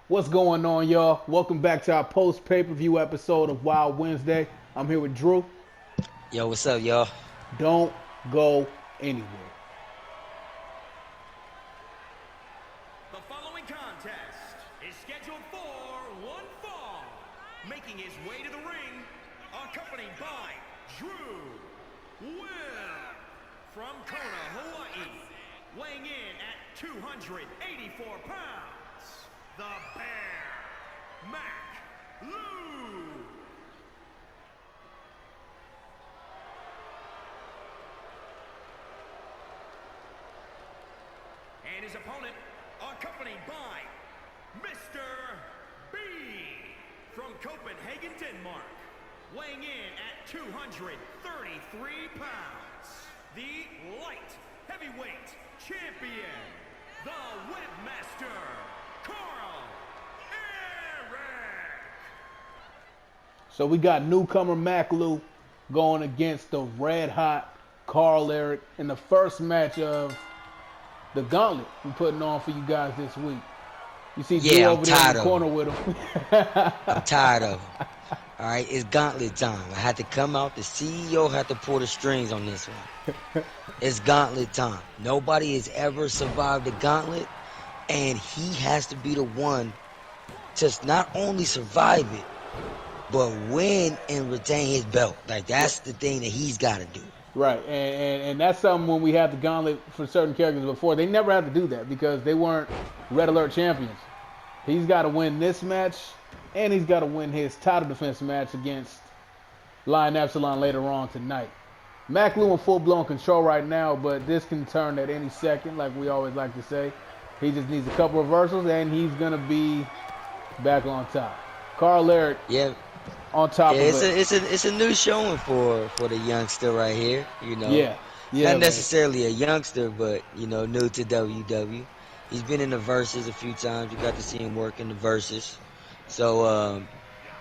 What's going on, y'all? Welcome back to our post pay-per-view episode of Wild Wednesday. I'm here with Drew. Yo, what's up, y'all? Don't go anywhere. The following contest is scheduled for one fall. Making his way to the ring, accompanied by Drew Will from Kona, Hawaii, weighing in at 284 pounds, the Bear, Mac Lou. And his opponent, accompanied by Mr. B from Copenhagen, Denmark, weighing in at 233 pounds, the light heavyweight champion, the webmaster, Kaarle Arik. So we got newcomer Mac Lou going against the red-hot Kaarle Arik in the first match of the Gauntlet we're putting on for you guys this week. You see Drew over there in the corner with him. I'm tired of him. All right, it's Gauntlet time. I had to come out. The CEO had to pull the strings on this one. It's Gauntlet time. Nobody has ever survived the Gauntlet, and he has to be the one to not only survive it, but win and retain his belt. Like, that's the thing that he's got to do. Right, and that's something when we had the Gauntlet for certain characters before, they never had to do that because they weren't Red Alert champions. He's got to win this match, and he's got to win his title defense match against Lion Epsilon later on tonight. Mac Lou in full-blown control right now, but this can turn at any second, like we always like to say. He just needs a couple reversals, and he's going to be back on top. Kaarle Arik, Yeah. on top of it. It's a new showing for the youngster right here, you know. Yeah, Not necessarily a youngster, but new to WWE. He's been in the Versus a few times. You got to see him work in the Versus. So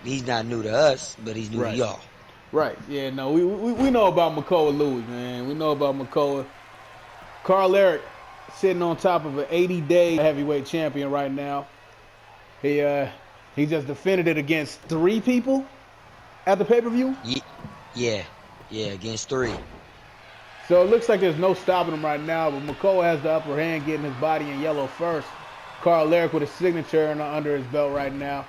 he's not new to us, but he's new to y'all. Right. Yeah. No, we know about Makoa Louis, man. We know about Makoa. Kaarle Arik sitting on top of an 80-day heavyweight champion right now. He just defended it against 3 people at the pay-per-view? Yeah, against 3. So it looks like there's no stopping him right now, but Makoa has the upper hand, getting his body in yellow first. Kaarle Arik with a signature under his belt right now.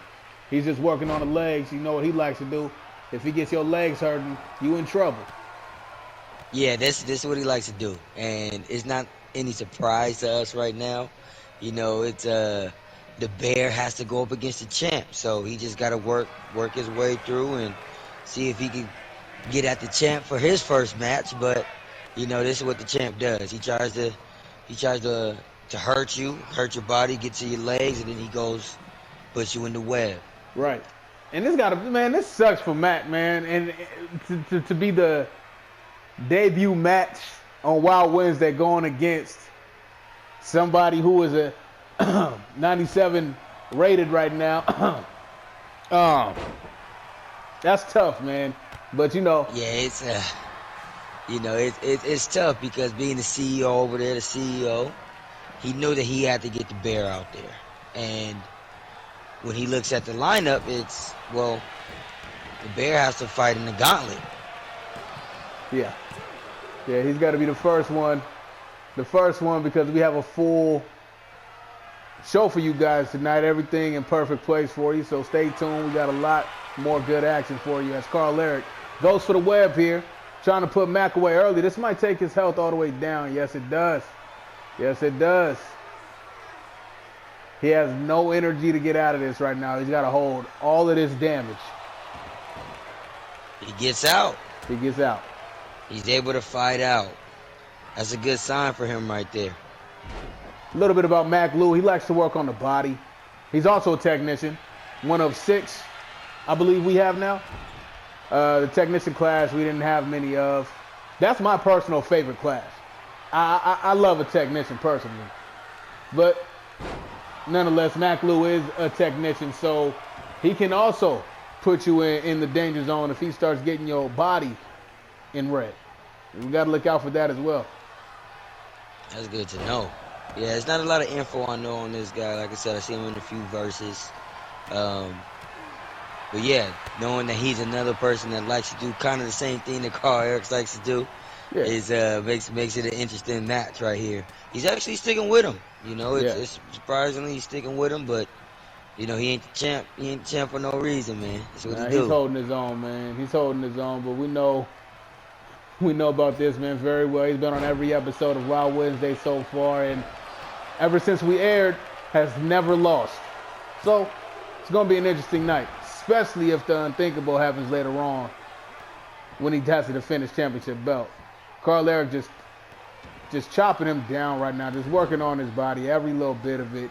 He's just working on the legs. You know what he likes to do. If he gets your legs hurting, you in trouble. Yeah, this is what he likes to do. And it's not any surprise to us right now. It's the Bear has to go up against the champ, so he just got to work his way through and see if he can get at the champ for his first match. But this is what the champ does. He tries to hurt you, hurt your body, get to your legs, and then he goes puts you in the web. Right, and this sucks for Matt, man, and to be the debut match on Wild Wednesday going against somebody who is a 97 rated right now. That's tough, man. But Yeah, it's it's tough because being the CEO over there, the CEO, he knew that he had to get the Bear out there. And when he looks at the lineup, the Bear has to fight in the Gauntlet. Yeah, he's got to be the first one. The first one because we have a full show for you guys tonight. Everything in perfect place for you, so stay tuned. We got a lot more good action for you as Kaarle Arik goes for the web here, trying to put Mac away early. This might take his health all the way down. Yes, it does. Yes, it does. He has no energy to get out of this right now. He's got to hold all of this damage. He gets out. He gets out. He's able to fight out. That's a good sign for him right there. A little bit about Mac Lou. He likes to work on the body. He's also a technician. One of 6, I believe we have now. The technician class we didn't have many of. That's my personal favorite class. I love a technician personally. But nonetheless, Mac Lou is a technician, so he can also put you in the danger zone if he starts getting your body in red. We got to look out for that as well. That's good to know. Yeah, it's not a lot of info I know on this guy. Like I said, I see him in a few verses. But yeah, knowing that he's another person that likes to do kind of the same thing that Kaarle Arik likes to do Yeah. is makes it an interesting match right here. He's actually sticking with him. You know, it's surprisingly he's sticking with him, but you know, he ain't the champ. He ain't the champ for no reason, man. That's what he do. He's holding his own, man. He's holding his own, but we know about this man very well. He's been on every episode of Wild Wednesday so far, and ever since we aired, has never lost. So it's gonna be an interesting night, especially if the unthinkable happens later on when he has to defend his championship belt. Kaarle Arik just chopping him down right now, just working on his body, every little bit of it,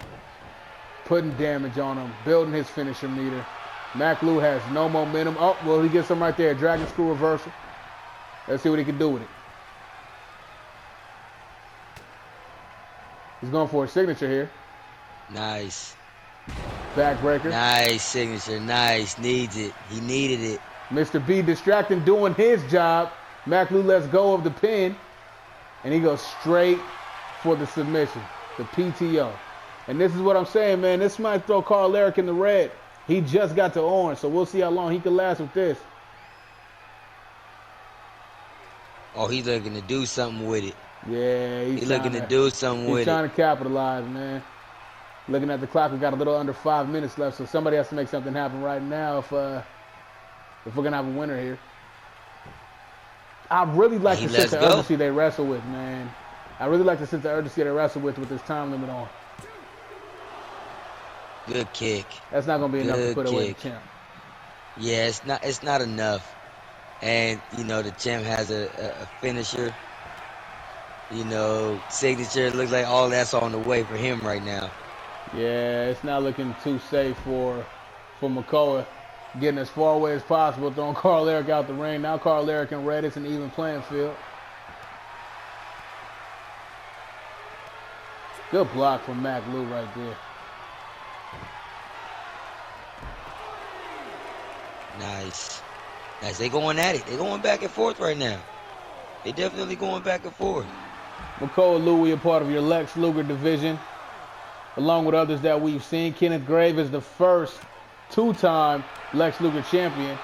putting damage on him, building his finisher meter. Makoa has no momentum. Oh, well, he gets him right there. Dragon screw reversal. Let's see what he can do with it. He's going for a signature here. Nice. Backbreaker. Nice signature. Nice. Needs it. He needed it. Mr. B distracting, doing his job. Makoa lets go of the pin, and he goes straight for the submission, the PTO. And this is what I'm saying, man. This might throw Kaarle Arik in the red. He just got to orange, so we'll see how long he can last with this. Oh, he's looking to do something with it. Yeah, he's looking to do something with it. He's trying to capitalize, man. Looking at the clock, we got a little under 5 minutes left, so somebody has to make something happen right now if we're gonna have a winner here. I really like the sense of urgency they wrestle with, man. I really like the sense of urgency they wrestle with this time limit on. Good kick. That's not gonna be enough to put away the champ. Yeah, it's not enough. And you know the champ has a finisher. You know, signature. It looks like all that's on the way for him right now. Yeah, it's not looking too safe for Makoa. Getting as far away as possible, throwing Kaarle Arik out the ring. Now Kaarle Arik in red. It's an even playing field. Good block from Makoa right there. Nice. They going at it. They going back and forth right now. They definitely going back and forth. Makoa Louie, a part of your Lex Luger division, along with others that we've seen. Kenneth Grave is the first two-time Lex Luger champion.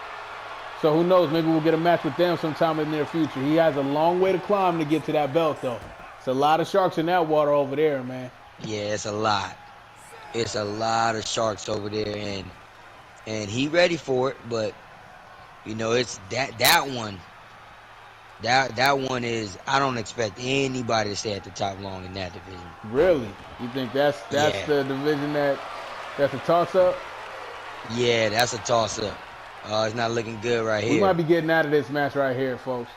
So who knows? Maybe we'll get a match with them sometime in the near future. He has a long way to climb to get to that belt, though. It's a lot of sharks in that water over there, man. Yeah, it's a lot. It's a lot of sharks over there, and he ready for it, but you know, it's that one. That one is, I don't expect anybody to stay at the top long in that division. Really? You think that's Yeah. the division that's a toss-up? Yeah, that's a toss-up. It's not looking good right here. We might be getting out of this match right here, folks.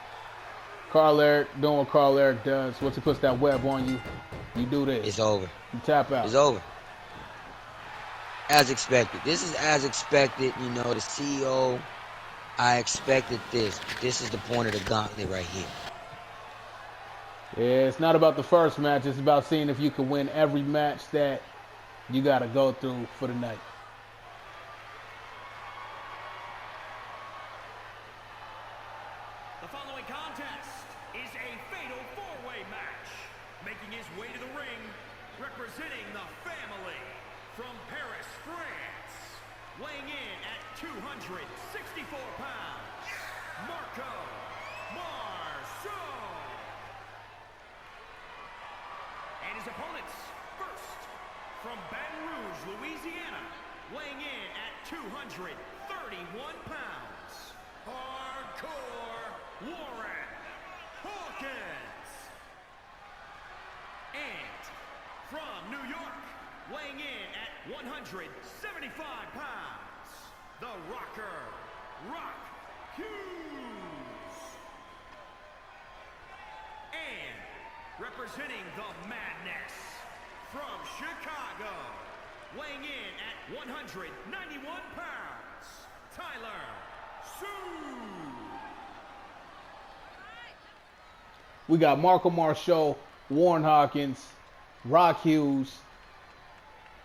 Kaarle Arik doing what Kaarle Arik does. Once he puts that web on you, you do this. It's over. You tap out. It's over. As expected. This is as expected. You know, the CEO, I expected this. This is the point of the gauntlet right here. Yeah, it's not about the first match. It's about seeing if you can win every match that you got to go through for the night. The following contest is a fatal four-way match. Making his way to the ring, representing the family from Paris, France. Weighing in at 264 pounds, Marceau. And his opponents, first, from Baton Rouge, Louisiana, weighing in at 231 pounds, Hardcore Warren Hawkins. And from New York, weighing in at 175 pounds, the Rocker, Hughes. And representing the Madness from Chicago, weighing in at 191 pounds, Tyler Sue. We got Marceau, Warren Hawkins, Hughes,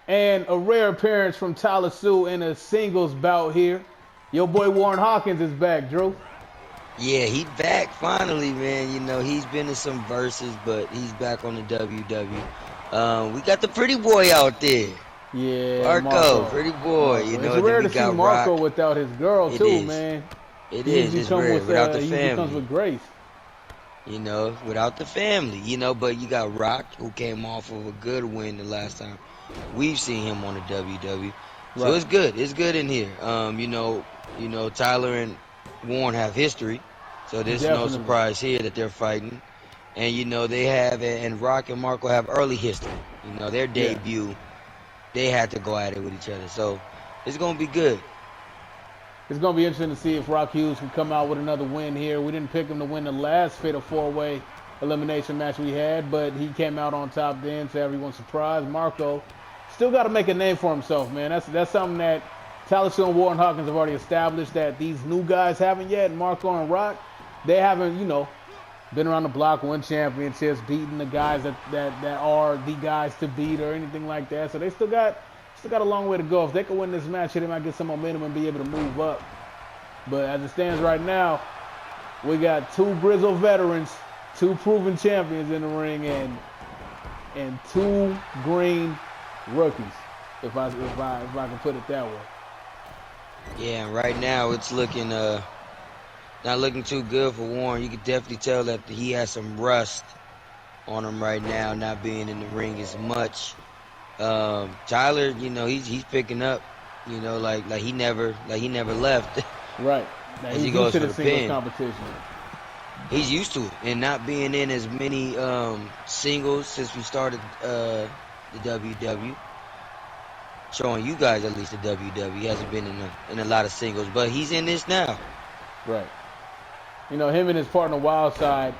and a rare appearance from Tyler Sue in a singles bout here. Your boy Warren Hawkins is back, Drew. Yeah, he back finally, man. You know, he's been in some verses, but he's back on the WWE. We got the pretty boy out there. Yeah, Marco, pretty boy. Marco. You know, It's then rare we to see got Marco Rock. without his girl It too, is. man. It He is. usually It's come rare. with Without the he usually comes family. with grace. You know, without the family. You know, but you got Rock, who came off of a good win the last time we've seen him on the WWE. So Right. it's good. It's good in here. You know, Tyler and Warren have history, so there's no Definitely. surprise here that they're fighting. And you know, they have, and Rock and Marco have early history. You know, their debut, they had to go at it with each other. So it's gonna be good. It's going to be interesting to see if Rock Hughes can come out with another win here. We didn't pick him to win the last Fatal 4-Way elimination match we had, but he came out on top then, so everyone's surprised. Marco still got to make a name for himself, man. That's something that Tyler Sue and Warren Hawkins have already established that these new guys haven't yet. Marco and Rock, they haven't, you know, been around the block, won championships, beating the guys that are the guys to beat or anything like that. So they still got a long way to go. If they can win this match, they might get some momentum and be able to move up. But as it stands right now, we got two grizzled veterans, two proven champions in the ring, and two green rookies, if I can put it that way. Yeah, and right now it's looking not looking too good for Warren. You can definitely tell that he has some rust on him right now, not being in the ring as much. Tyler, you know, he's picking up, you know, like he never left. Right. Now, As he's he goes used to for the the singles pin. competition. He's used to it and not being in as many singles since we started the WWE. Showing you guys at least the WWE. He hasn't been in a lot of singles, but he's in this now. Right. You know, him and his partner Wildside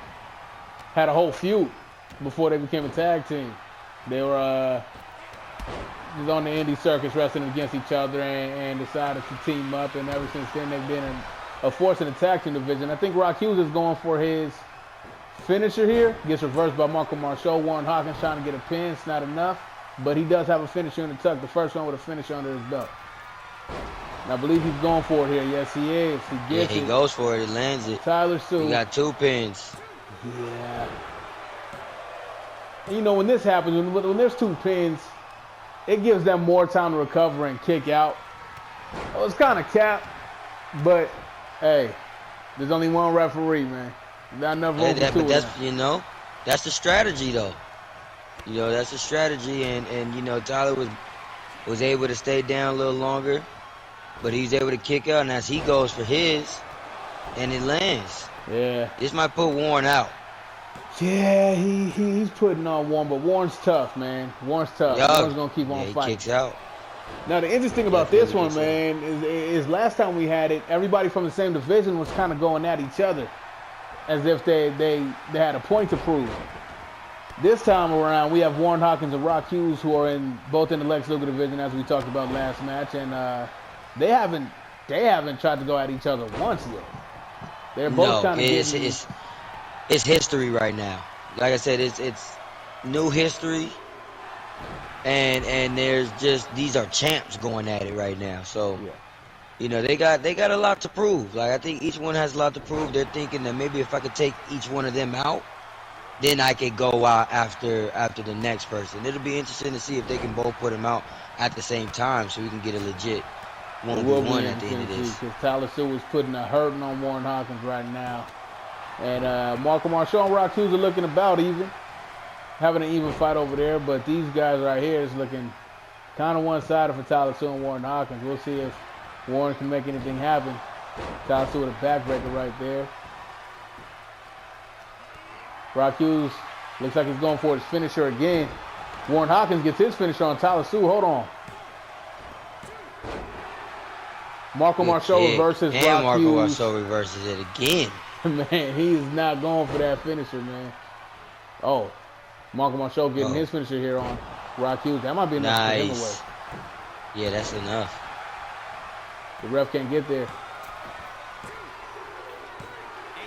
had a whole feud before they became a tag team. They were just on the indie circus wrestling against each other and decided to team up, and ever since then they've been a force in the tag team division. I think Rock Hughes is going for his finisher here. Gets reversed by Marceau. Warren Hawkins trying to get a pin. It's not enough, but he does have a finisher in the tuck. The first one with a finisher under his belt. And I believe he's going for it here. Yes, he is. He gets it. He goes for it. He lands it. Tyler Sue. He got two pins. Yeah. And you know, when this happens, when there's two pins, it gives them more time to recover and kick out. Well, it's kind of capped, but hey, there's only one referee, man. Not enough room for two But that's, of them. you know, that's the strategy, though. You know, that's the strategy, and you know, Tyler was able to stay down a little longer, but he's able to kick out, and as he goes for his, and it lands. Yeah. This might put Warren out. Yeah, he's putting on Warren, but Warren's tough, man. Warren's tough. Yeah. Warren's gonna keep on He fighting. kicks out. Now the interesting about Definitely this one, kicks out. man, is last time we had it, everybody from the same division was kind of going at each other, as if they had a point to prove. This time around, we have Warren Hawkins and Rock Hughes, who are both in the Lex Luger division, as we talked about last match, and they haven't tried to go at each other once yet. They're both kind of it's history right now. Like I said, it's new history, and there's just, these are champs going at it right now. So, yeah. you know, they got a lot to prove. Like, I think each one has a lot to prove. They're thinking that maybe if I could take each one of them out, then I could go out after the next person. It'll be interesting to see if they can both put them out at the same time, so we can get a legit 1v1 at the end of this. Because Tyler Sue is putting a hurting on Warren Hawkins right now. And Marceau and Rock Hughes are looking about even. Having an even fight over there. But these guys right here is looking kind of one-sided for Tyler Sue and Warren Hawkins. We'll see if Warren can make anything happen. Tyler Sue with a backbreaker right there. Rock Hughes looks like he's going for his finisher again. Warren Hawkins gets his finisher on Tyler Sue. Hold on. Marceau reverses Rock Hughes. Marceau reverses it again. Man, he is not going for that finisher, man. Oh, Marceau getting his finisher here on Rock Hughes. That might be enough to put him away. Yeah, that's enough. The ref can't get there.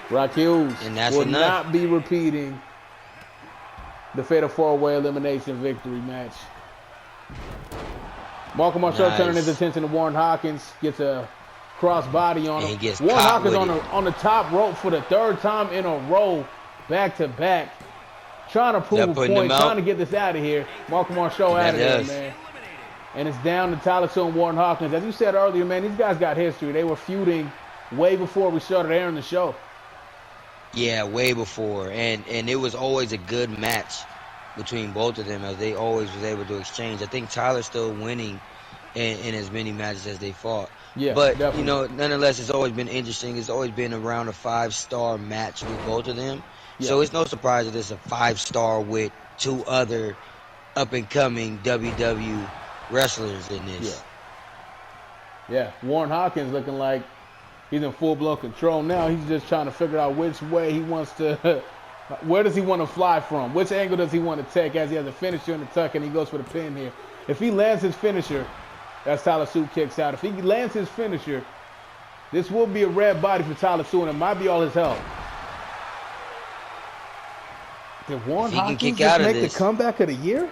Rock Hughes will not be repeating the Fatal 4-Way elimination victory match. Marceau turning his attention to Warren Hawkins, gets a cross body on him. Warren Hawkins on the top rope for the third time in a row, back to back. trying to prove a putting point, him out? trying to get this out of here. Marceau out of there, man. And it's down to Tyler Sue and Warren Hawkins. As you said earlier, man, these guys got history. They were feuding way before we started airing the show. Yeah, way before. And it was always a good match between both of them, as they always was able to exchange. I think Tyler's still winning in as many matches as they fought. Yeah, but, definitely. you know, nonetheless, it's always been interesting. It's always been around a 5-star match with both of them. Yeah. So it's no surprise that it's a 5-star with 2 other up-and-coming WWE wrestlers in this. Yeah, Warren Hawkins looking like he's in full-blown control now. He's just trying to figure out which way he wants to, where does he want to fly from? Which angle does he want to take, as he has a finisher in the tuck and he goes for the pin here. If he lands his finisher, that's Tyler Sue kicks out. If he lands his finisher, this will be a red body for Tyler Sue, and it might be all his health. Did Warren Hawkins just make the comeback of the year?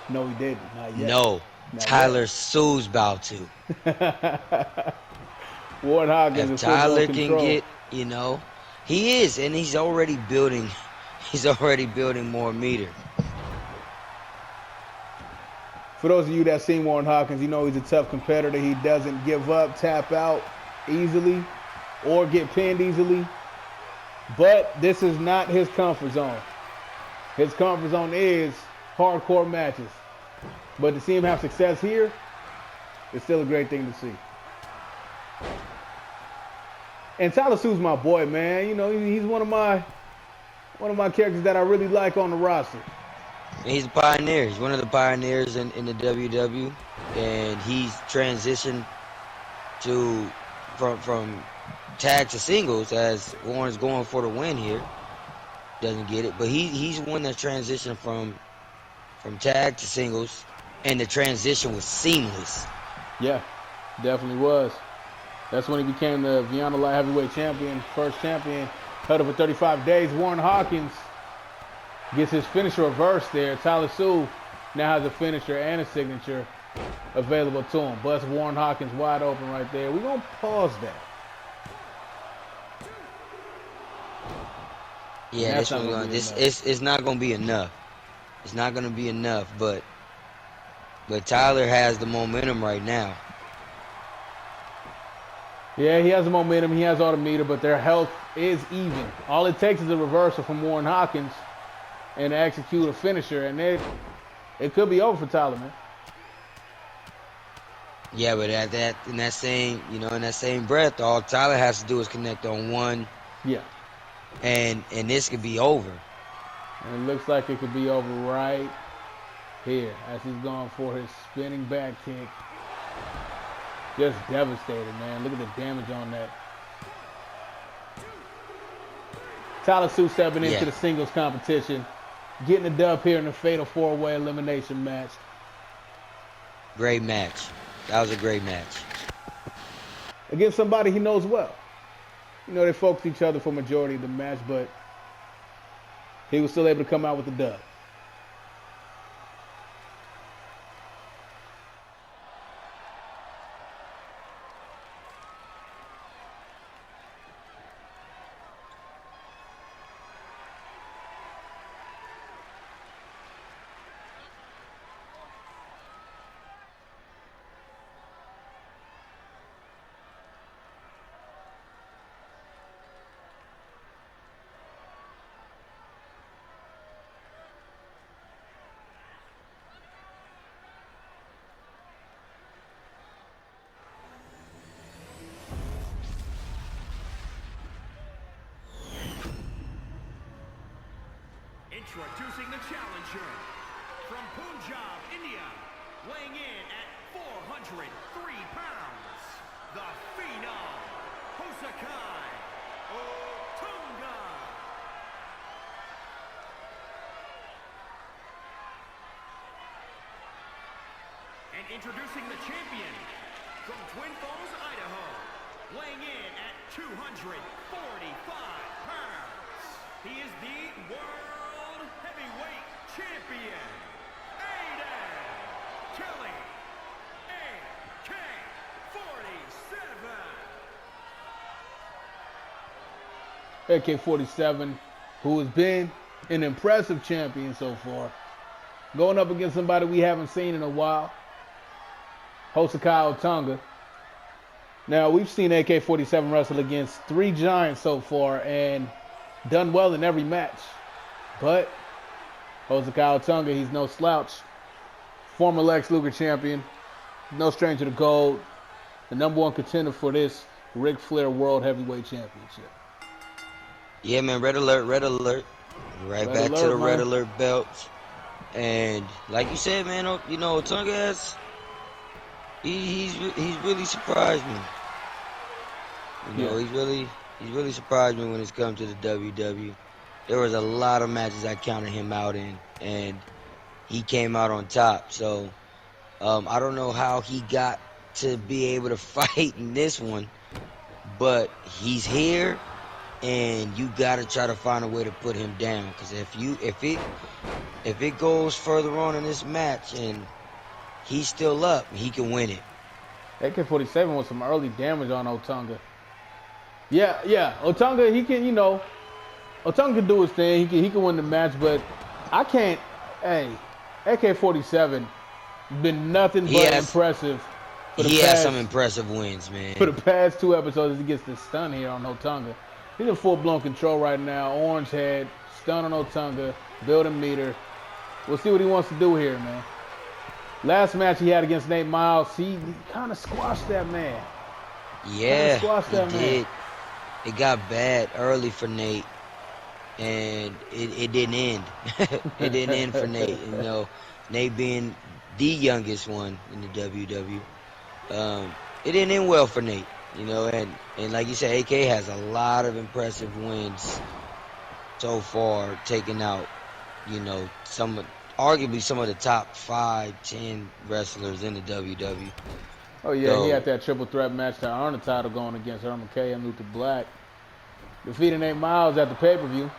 No, he didn't. Not yet. No. Tyler Sue's about to. Warren Hawkins if Tyler can get, you know, he is, and he's already building more meter. For those of you that seen Warren Hawkins, you know he's a tough competitor. He doesn't give up, tap out easily, or get pinned easily. But this is not his comfort zone. His comfort zone is hardcore matches. But to see him have success here, it's still a great thing to see. And Tyler Sue's my boy, man. You know, he's one of my characters that I really like on the roster. And he's a pioneer. He's one of the pioneers in the WWE, and he's transitioned from tag to singles, as Warren's going for the win here. Doesn't get it, but he's one that transitioned from tag to singles, and the transition was seamless. Yeah, definitely was. That's when he became the Villano light heavyweight champion, first champion, held it for 35 days. Warren Hawkins gets his finisher reversed there. Tyler Sue now has a finisher and a signature available to him. But Warren Hawkins wide open right there. We're going to pause that. Yeah, it's not going to be enough. It's not going to be enough, but Tyler has the momentum right now. Yeah, he has the momentum. He has all the meter, but their health is even. All it takes is a reversal from Warren Hawkins and to execute a finisher, and it could be over for Tyler, man. Yeah, but in that same breath, all Tyler has to do is connect on one. Yeah. And this could be over. And it looks like it could be over right here as he's going for his spinning back kick. Just devastated, man. Look at the damage on that. Tyler Sue stepping into the singles competition, getting a dub here in the fatal 4-way elimination match. Great match. That was a great match. Against somebody he knows well. You know, they focused each other for majority of the match, but he was still able to come out with the dub. Introducing the challenger from Punjab, India, weighing in at 403 pounds, the Phenom, Hosoquai, Otunga. And introducing the champion from Twin Falls, Idaho, weighing in at 245 pounds. He is the World Heavyweight Champion, Aiden Kelly, AK-47. AK-47, who has been an impressive champion so far. Going up against somebody we haven't seen in a while. Hosoquai Otunga. Now, we've seen AK-47 wrestle against 3 giants so far and done well in every match. But Hosoquai Otunga, he's no slouch. Former Lex Luger champion. No stranger to gold. The #1 contender for this Ric Flair World Heavyweight Championship. Yeah, man, red alert, red alert. Right back to the red alert belts. And like you said, man, you know, Otunga has, he's really surprised me. You know, he's really surprised me when it's come to the WWE. There was a lot of matches I counted him out in, and he came out on top. So I don't know how he got to be able to fight in this one, but he's here, and you got to try to find a way to put him down. Because if it goes further on in this match and he's still up, he can win it. AK-47 with some early damage on Otunga. Yeah. Otunga, he can, you know, Otunga can do his thing. He can win the match, but I can't. Hey, AK-47 been nothing but impressive. He has some impressive wins, man. For the past 2 episodes, he gets the stun here on Otunga. He's in full-blown control right now. Orange head, stun on Otunga, building meter. We'll see what he wants to do here, man. Last match he had against Nate Miles, he kind of squashed that man. Yeah, he did. It got bad early for Nate, and it didn't end. It didn't end for Nate. You know, Nate being the youngest one in the WWE. It didn't end well for Nate. You know, and like you said, AK has a lot of impressive wins so far, taking out, you know, arguably some of the top 5, 10 wrestlers in the WWE. Oh yeah, so he had that triple threat match to earn the title going against Herman K and Luther Black. Defeating Nate Miles at the pay-per-view.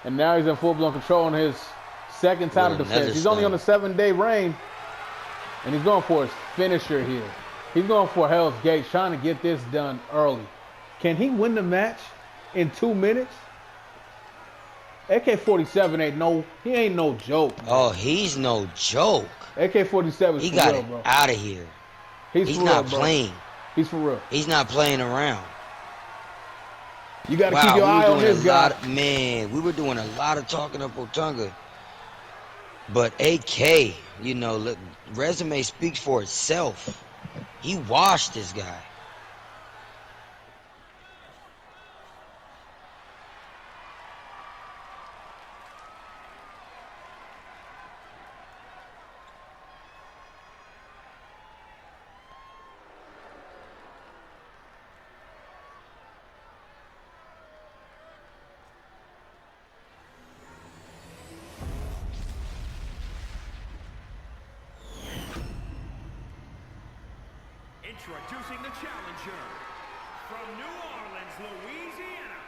And now he's in full-blown control on his second title defense. He's only on a 7-day reign. And he's going for his finisher here. He's going for Hell's Gate, trying to get this done early. Can he win the match in 2 minutes? AK-47 ain't no joke. Man. Oh, he's no joke. AK-47 he for got real, it bro. out of here. He's for not real, playing. Bro. He's for real. He's not playing around. You got to keep your eye on this guy. Man, we were doing a lot of talking up Otunga. But AK, you know, resume speaks for itself. He washed this guy. Introducing the challenger from New Orleans, Louisiana,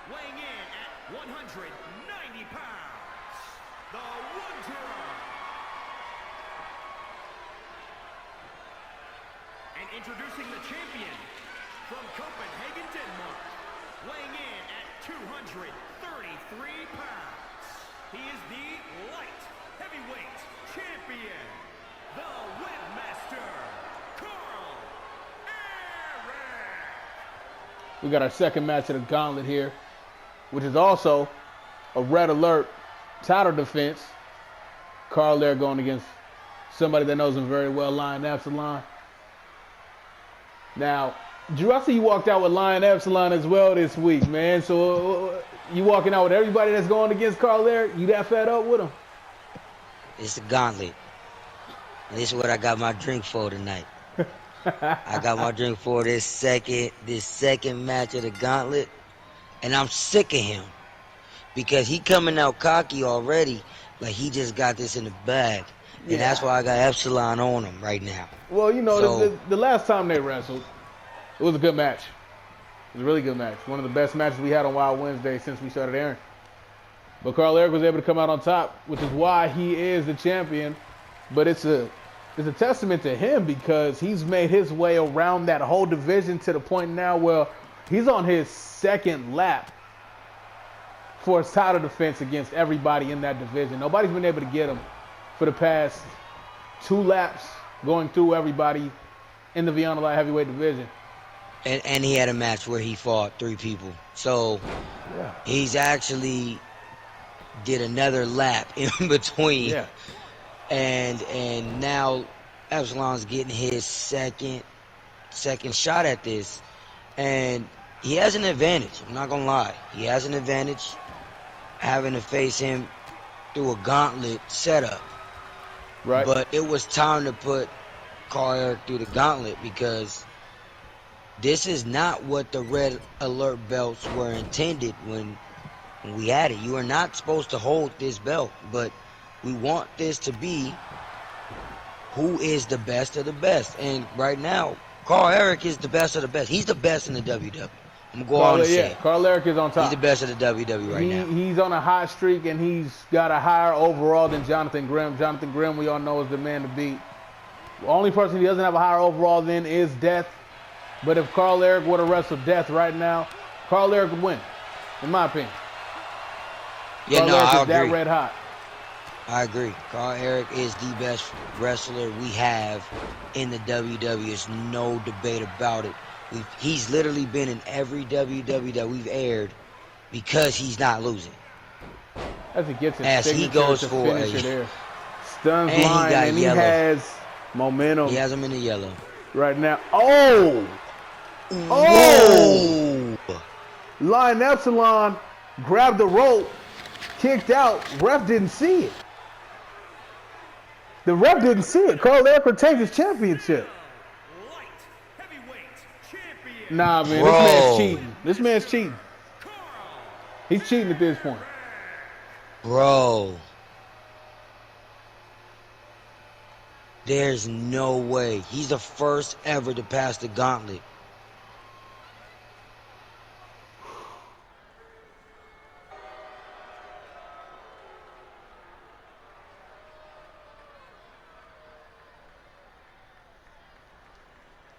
weighing in at 190 pounds, the Wanderer. And introducing the champion from Copenhagen, Denmark, weighing in at 233 pounds. He is the light heavyweight champion, the Webmaster, Kaarle Arik. We got our second match of the Gauntlet here, which is also a red alert title defense. Kaarle Arik going against somebody that knows him very well, Lion Epsilon. Now, Drew, I see you walked out with Lion Epsilon as well this week, man. So you walking out with everybody that's going against Kaarle Arik? You that fed up with him? It's the Gauntlet. And this is what I got my drink for tonight. I got my drink for this second match of the Gauntlet, and I'm sick of him because he coming out cocky already, like he just got this in the bag, and that's why I got Epsilon on him right now. Well, you know, the last time they wrestled, it was a good match. It was a really good match. One of the best matches we had on Wild Wednesday since we started airing. But Kaarle Arik was able to come out on top, which is why he is the champion. But it's a testament to him because he's made his way around that whole division to the point now where he's on his second lap for his title defense against everybody in that division. Nobody's been able to get him for the past 2 laps going through everybody in the Villano light heavyweight division. And he had a match where he fought 3 people. So Yeah. he's actually did another lap in between. Yeah. And now Epsilon's getting his second shot at this. And he has an advantage. I'm not going to lie. He has an advantage having to face him through a gauntlet setup. Right. But it was time to put Kaarle Arik through the gauntlet because this is not what the red alert belts were intended when we had it. You are not supposed to hold this belt, but we want this to be who is the best of the best. And right now, Kaarle Arik is the best of the best. He's the best in the WWE. I'm going to go on and say it. Kaarle Arik is on top. He's the best of the WWE right now. He's on a hot streak, and he's got a higher overall than Jonathan Grimm. Jonathan Grimm, we all know, is the man to beat. The only person he doesn't have a higher overall than is Death. But if Kaarle Arik were to wrestle Death right now, Kaarle Arik would win, in my opinion. Yeah, Kaarle no, Arik I is that agree. red hot. I agree. Kaarle Arik is the best wrestler we have in the WWE. There's no debate about it. He's literally been in every WWE that we've aired because he's not losing. As he gets his As he signature goes to for finish a- it there. Stuns And he line, got and yellow. he has momentum He has him in the yellow. right now. Oh! Whoa! Lion Epsilon grabbed the rope, kicked out. Ref didn't see it. The ref didn't see it. Kaarle Arik retains his championship. Light heavyweight champion. Nah, man, Bro. this man's cheating. This man's cheating. Kaarle He's cheating at this point. Bro. There's no way. He's the first ever to pass the gauntlet.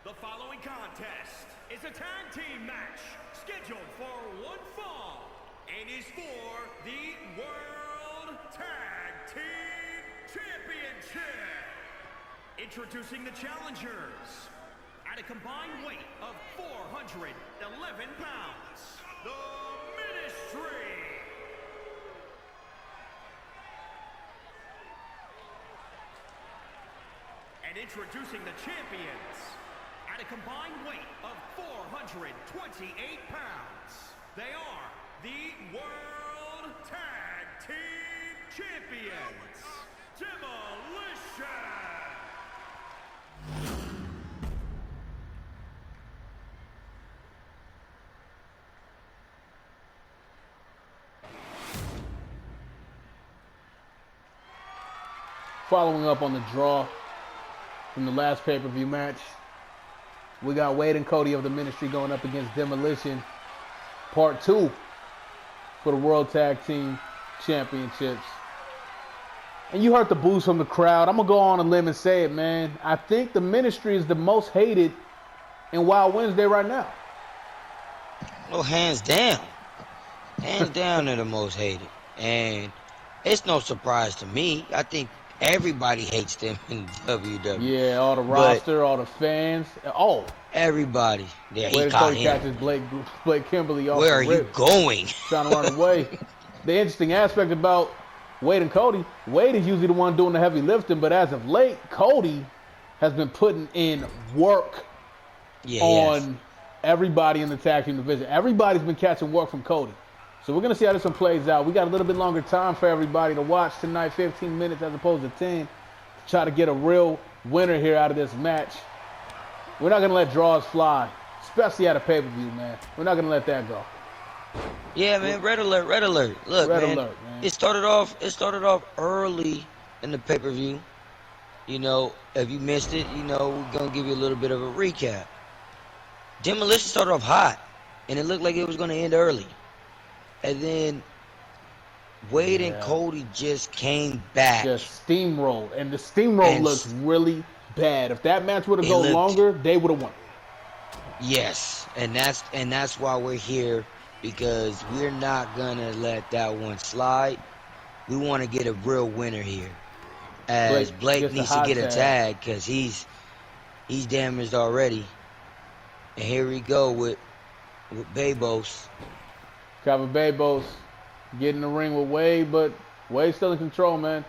The following contest is a tag team match scheduled for one fall and is for the World Tag Team Championship. Introducing the challengers at a combined weight of 411 pounds, the Ministry. And introducing the champions at a combined weight of 428 pounds. They are the World Tag Team Champions, Demolition. Following up on the draw from the last pay-per-view match, we got Wade and Cody of the Ministry going up against Demolition, Part 2 for the World Tag Team Championships. And you heard the boos from the crowd. I'm going to go on a limb and say it, man. I think the Ministry is the most hated in Wild Wednesday right now. Well, hands down. Hands down, they're the most hated. And it's no surprise to me. I think everybody hates them in WWE. Yeah, all the roster, all the fans. Oh, Everybody. Yeah, he Wade and caught Cody him. catches Blake Kimberly off Where are the you rip, going? trying to run away. The interesting aspect about Wade and Cody, Wade is usually the one doing the heavy lifting, but as of late, Cody has been putting in work Yeah, on everybody in the tag team division. Everybody's been catching work from Cody. So we're going to see how this one plays out. We got a little bit longer time for everybody to watch tonight, 15 minutes as opposed to 10, to try to get a real winner here out of this match. We're not going to let draws fly, especially at a pay-per-view, man. We're not going to let that go. Yeah, man, red alert, red alert. Look, Red man, alert, man. It started off early in the pay-per-view. You know, if you missed it, you know, we're going to give you a little bit of a recap. Demolition started off hot, and it looked like it was going to end early. And then Wade and Cody just came back. Just steamrolled. And the steamroll And looks really bad. If that match would have it gone looked- longer, they would have won. Yes, and that's why we're here because we're not going to let that one slide. We want to get a real winner here. As Blake needs to get a tag because he's damaged already. And here we go with Babos. Kava Babos getting in the ring with Wade, but Wade's still in control, man.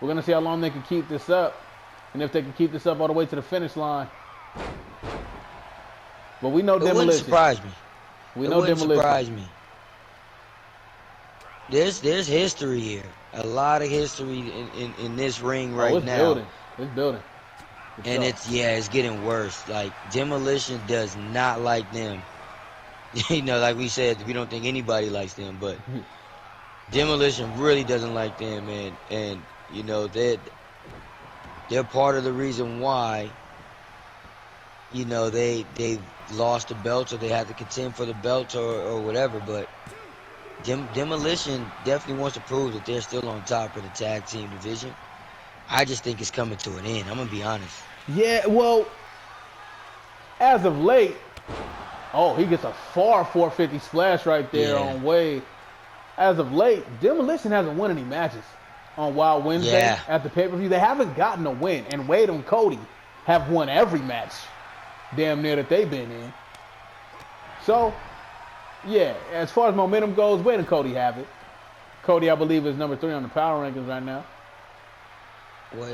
We're going to see how long they can keep this up. And if they can keep this up all the way to the finish line. But we know Demolition. It wouldn't surprise me. We know Demolition. It wouldn't surprise me. There's history here. A lot of history in this ring right now. It's building. And it's getting worse. Like, Demolition does not like them. Like we said, we don't think anybody likes them, but Demolition really doesn't like them, and they're part of the reason why they've lost the belt, or they had to contend for the belt or whatever. But Demolition definitely wants to prove that they're still on top of the tag team division. I just think it's coming to an end. I'm gonna be honest. Yeah, well, as of late, he gets a far 450 splash right there on Wade. As of late, Demolition hasn't won any matches on Wild Wednesday at the pay-per-view. They haven't gotten a win, and Wade and Cody have won every match damn near that they've been in. So, yeah, as far as momentum goes, Wade and Cody have it. Cody, I believe, is number 3 on the power rankings right now.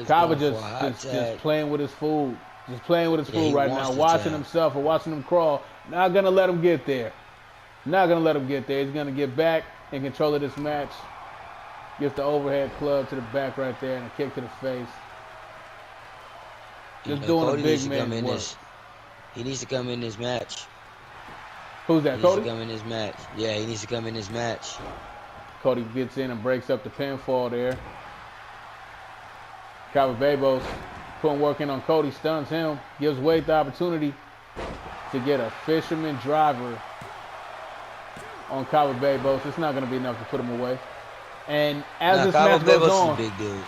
Kava just playing with his food. Just playing with his food right now. Watching himself or watching him crawl. Not going to let him get there. Not going to let him get there. He's going to get back in control of this match. Gets the overhead club to the back right there and a kick to the face. Just doing Cody a big man work. He needs to come in this match. Who's that, Cody? He needs to come in this match. Yeah, he needs to come in this match. Cody gets in and breaks up the pinfall there. Kava Babos putting work in on Cody, stuns him, gives Wade the opportunity to get a fisherman driver on Kava Babos. It's not going to be enough to put him away. And as this match goes on, big dude.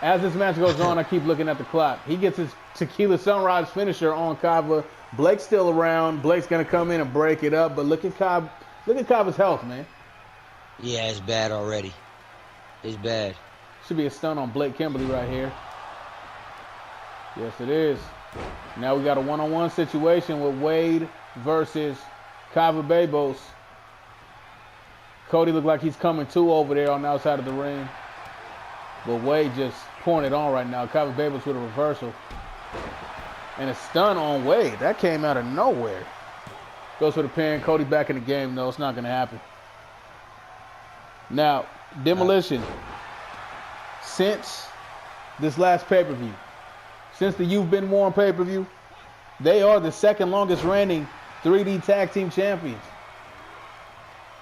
As this match goes on, I keep looking at the clock. He gets his Tequila Sunrise finisher on Kava. Blake's still around. Blake's going to come in and break it up. But look at Kava's health, man. Yeah, it's bad already. It's bad. Should be a stun on Blake Kimberly right here. Yes, it is. Now we got a one-on-one situation with Wade versus Kava Babos. Cody looked like he's coming to over there on the outside of the ring. But Wade just pouring it on right now. Kava Babos with a reversal. And a stun on Wade. That came out of nowhere. Goes for the pin. Cody back in the game, though. It's not going to happen. Now, Demolition. Since this last pay-per-view, since the You've Been Warned pay-per-view, they are the second longest reigning 3D Tag Team Champions.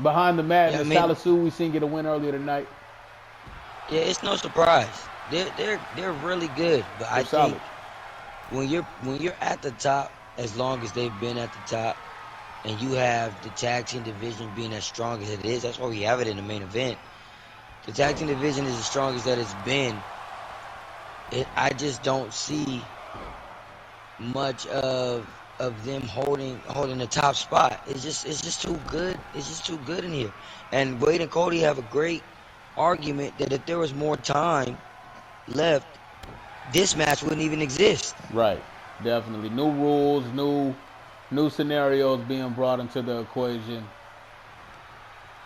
Behind the Madness, Salisu, we seen get a win earlier tonight. Yeah, it's no surprise. They're really good, but I think when you're at the top, as long as they've been at the top, and you have the tag team division being as strong as it is, that's why we have it in the main event. The tag team division is as strong as that it's been. I just don't see much of them holding the top spot. It's just too good. It's just too good in here. And Wade and Cody have a great argument that if there was more time left, this match wouldn't even exist. Right. Definitely. New rules, new scenarios being brought into the equation.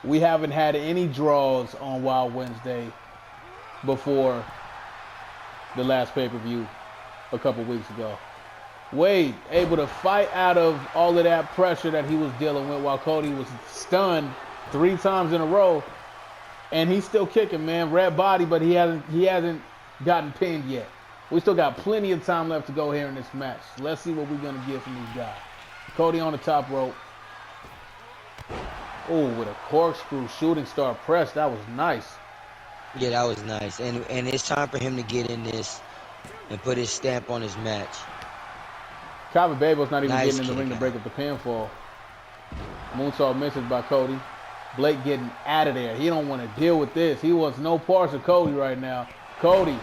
We haven't had any draws on Wild Wednesday before the last pay-per-view a couple weeks ago. Wade able to fight out of all of that pressure that he was dealing with while Cody was stunned 3 times in a row. And he's still kicking, man. Red body, but he hasn't gotten pinned yet. We still got plenty of time left to go here in this match. Let's see what we're going to get from these guys. Cody on the top rope. Oh, with a corkscrew shooting star press. That was nice. Yeah, that was nice. And it's time for him to get in this and put his stamp on his match. Kava Babos not even getting in the ring to break up the pinfall. Moonsault misses by Cody. Blake getting out of there. He don't want to deal with this. He wants no parts of Cody right now. Cody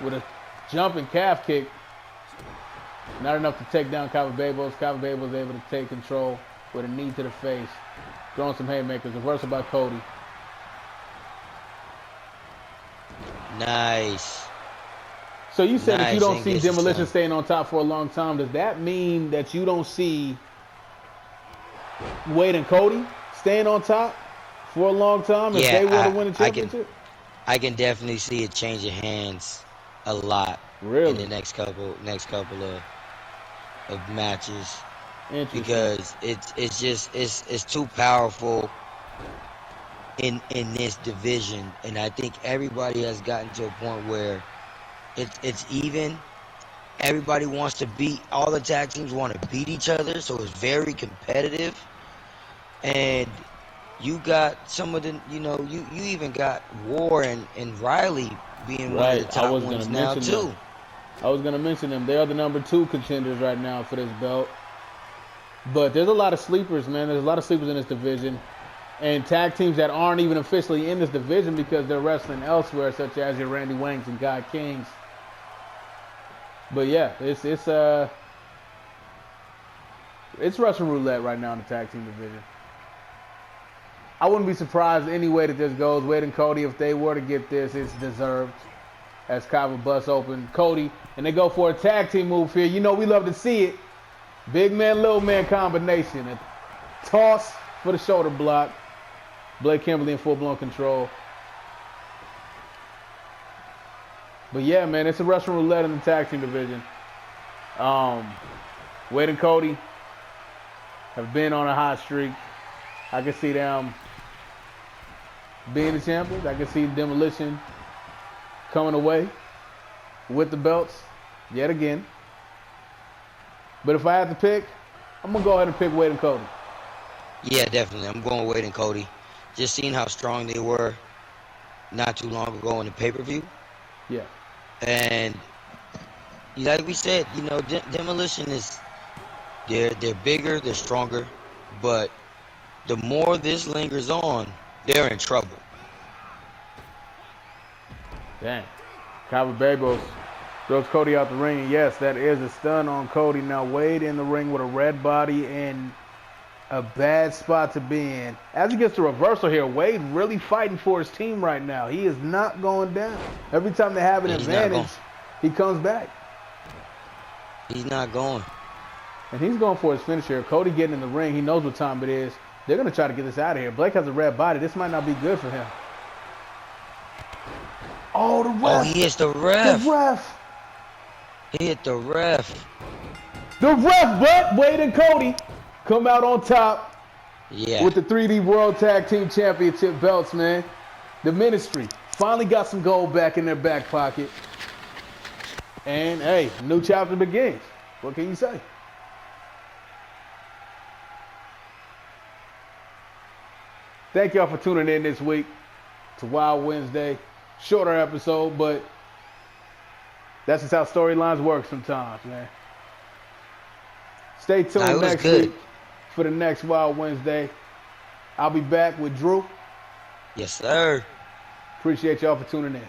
with a jumping calf kick. Not enough to take down Kava Babos. Kava Babos able to take control with a knee to the face. Throwing some haymakers. Reversal by Cody. Nice. So you said that you don't and see gets the Demolition stun. staying on top for a long time. Does that mean that you don't see Wade and Cody staying on top for a long time if they were to win a championship? I can definitely see it changing hands a lot in the next couple of matches. Because it's too powerful in this division, and I think everybody has gotten to a point where it's even. Everybody wants to beat. All the tag teams want to beat each other, so it's very competitive. And you got some of the, you even got War and Riley being one of the top ones now too. I was gonna mention them. They are the number 2 contenders right now for this belt. But there's a lot of sleepers, man. There's a lot of sleepers in this division. And tag teams that aren't even officially in this division because they're wrestling elsewhere, such as your Randy Wangs and Guy Kings. But yeah, it's Russian roulette right now in the tag team division. I wouldn't be surprised any way that this goes. Wade and Cody, if they were to get this, it's deserved. As Kyle busts open Cody, and they go for a tag team move here. You know we love to see it. Big man, little man combination. A toss for the shoulder block. Blake Kimberly in full-blown control. But yeah, man, it's a Russian roulette in the tag team division. Wade and Cody have been on a hot streak. I can see them being the champions. I can see Demolition coming away with the belts yet again. But if I had to pick, I'm going to go ahead and pick Wade and Cody. Yeah, definitely. I'm going Wade and Cody. Just seeing how strong they were not too long ago in the pay-per-view. Yeah. And like we said, Demolition is, they're bigger, they're stronger, but the more this lingers on, they're in trouble. Dang. Caballero throws Cody out the ring, and yes, that is a stun on Cody. Now Wade in the ring with a red body and a bad spot to be in. As he gets the reversal here, Wade really fighting for his team right now. He is not going down. Every time they have an advantage, he comes back. He's not going. And he's going for his finish here. Cody getting in the ring. He knows what time it is. They're going to try to get this out of here. Blake has a red body. This might not be good for him. Oh, the ref. Oh, he hits the ref. The ref. He hit the ref. The ref, but Wade and Cody come out on top with the 3D World Tag Team Championship belts, man. The Ministry finally got some gold back in their back pocket. And, hey, new chapter begins. What can you say? Thank y'all for tuning in this week to Wild Wednesday. Shorter episode, but that's just how storylines work sometimes, man. Stay tuned next week for the next Wild Wednesday. I'll be back with Drew. Yes, sir. Appreciate y'all for tuning in.